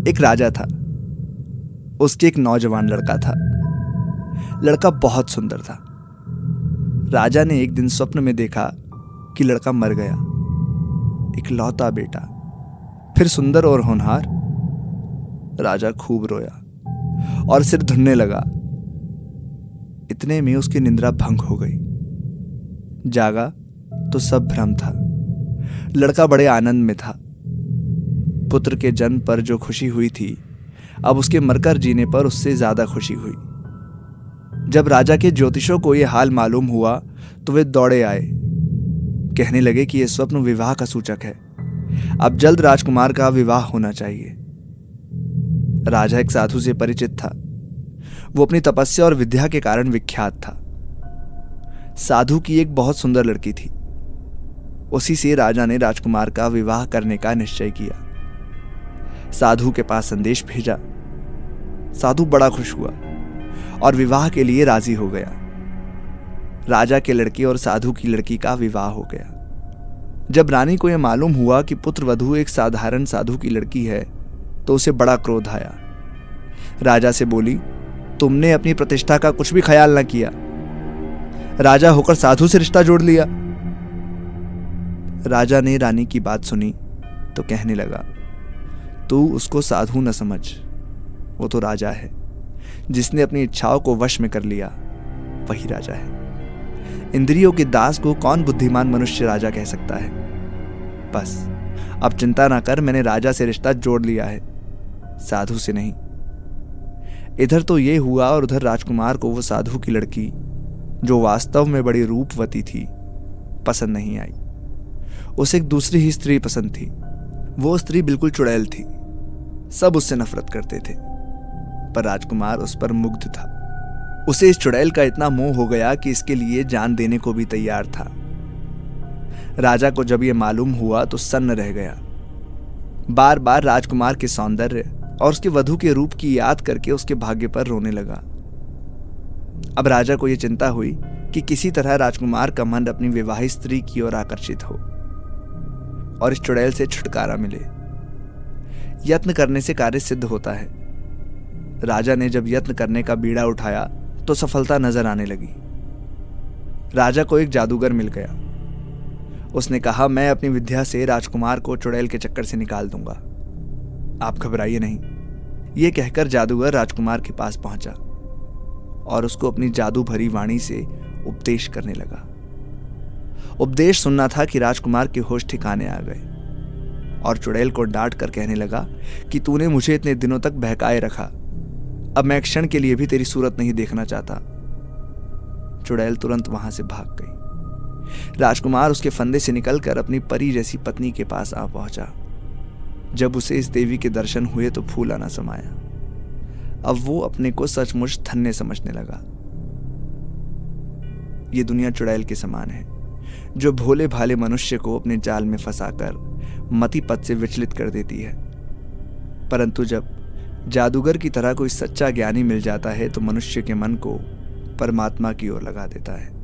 एक राजा था। उसके एक नौजवान लड़का था। लड़का बहुत सुंदर था। राजा ने एक दिन स्वप्न में देखा कि लड़का मर गया, इकलौता बेटा, फिर सुंदर और होनहार। राजा खूब रोया और सिर धुनने लगा। इतने में उसकी निंद्रा भंग हो गई। जागा तो सब भ्रम था। लड़का बड़े आनंद में था। पुत्र के जन्म पर जो खुशी हुई थी, अब उसके मरकर जीने पर उससे ज्यादा खुशी हुई। जब राजा के ज्योतिषों को यह हाल मालूम हुआ तो वे दौड़े आए। कहने लगे कि यह स्वप्न विवाह का सूचक है। अब जल्द राजकुमार का विवाह होना चाहिए। राजा एक साधु से परिचित था। वो अपनी तपस्या और विद्या के कारण विख्यात था। साधु की एक बहुत सुंदर लड़की थी। उसी से राजा ने राजकुमार का विवाह करने का निश्चय किया। साधु के पास संदेश भेजा। साधु बड़ा खुश हुआ और विवाह के लिए राजी हो गया। राजा के लड़के और साधु की लड़की का विवाह हो गया। जब रानी को यह मालूम हुआ कि पुत्र वधू एक साधारण साधु की लड़की है तो उसे बड़ा क्रोध आया। राजा से बोली, तुमने अपनी प्रतिष्ठा का कुछ भी ख्याल न किया। राजा होकर साधु से रिश्ता जोड़ लिया। राजा ने रानी की बात सुनी तो कहने लगा, तू उसको साधु न समझ, वो तो राजा है। जिसने अपनी इच्छाओं को वश में कर लिया वही राजा है। इंद्रियों के दास को कौन बुद्धिमान मनुष्य राजा कह सकता है। बस अब चिंता ना कर, मैंने राजा से रिश्ता जोड़ लिया है, साधु से नहीं। इधर तो ये हुआ और उधर राजकुमार को वो साधु की लड़की, जो वास्तव में बड़ी रूपवती थी, पसंद नहीं आई। उसे एक दूसरी ही स्त्री पसंद थी। वो स्त्री बिल्कुल चुड़ैल थी। सब उससे नफरत करते थे, पर राजकुमार उस पर मुग्ध था। उसे इस चुड़ैल का इतना मोह हो गया कि इसके लिए जान देने को भी तैयार था। राजा को जब यह मालूम हुआ तो सन्न रह गया। बार बार राजकुमार के सौंदर्य और उसके वधू के रूप की याद करके उसके भाग्य पर रोने लगा। अब राजा को यह चिंता हुई कि किसी तरह राजकुमार का मन अपनी विवाहित स्त्री की ओर आकर्षित हो और इस चुड़ैल से छुटकारा मिले। यत्न करने से कार्य सिद्ध होता है। राजा ने जब यत्न करने का बीड़ा उठाया तो सफलता नजर आने लगी। राजा को एक जादूगर मिल गया। उसने कहा, मैं अपनी विद्या से राजकुमार को चुड़ैल के चक्कर से निकाल दूंगा, आप घबराइए नहीं। यह कहकर जादूगर राजकुमार के पास पहुंचा और उसको अपनी जादू भरी वाणी से उपदेश करने लगा। उपदेश सुनना था कि राजकुमार के होश ठिकाने आ गए और चुड़ैल को डांट कर कहने लगा कि तूने मुझे इतने दिनों तक बहकाए रखा, अब मैं क्षण के लिए भी तेरी सूरत नहीं देखना चाहता। चुड़ैल तुरंत वहां से भाग गई। राजकुमार उसके फंदे से निकलकर अपनी परी जैसी पत्नी के पास आ पहुंचा। जब उसे इस देवी के दर्शन हुए तो फूला ना समाया। अब वो अपने को सचमुच धन्य समझने लगा। ये दुनिया चुड़ैल के समान है, जो भोले भाले मनुष्य को अपने जाल में फंसाकर मति पथ से विचलित कर देती है। परंतु जब जादूगर की तरह कोई सच्चा ज्ञानी मिल जाता है तो मनुष्य के मन को परमात्मा की ओर लगा देता है।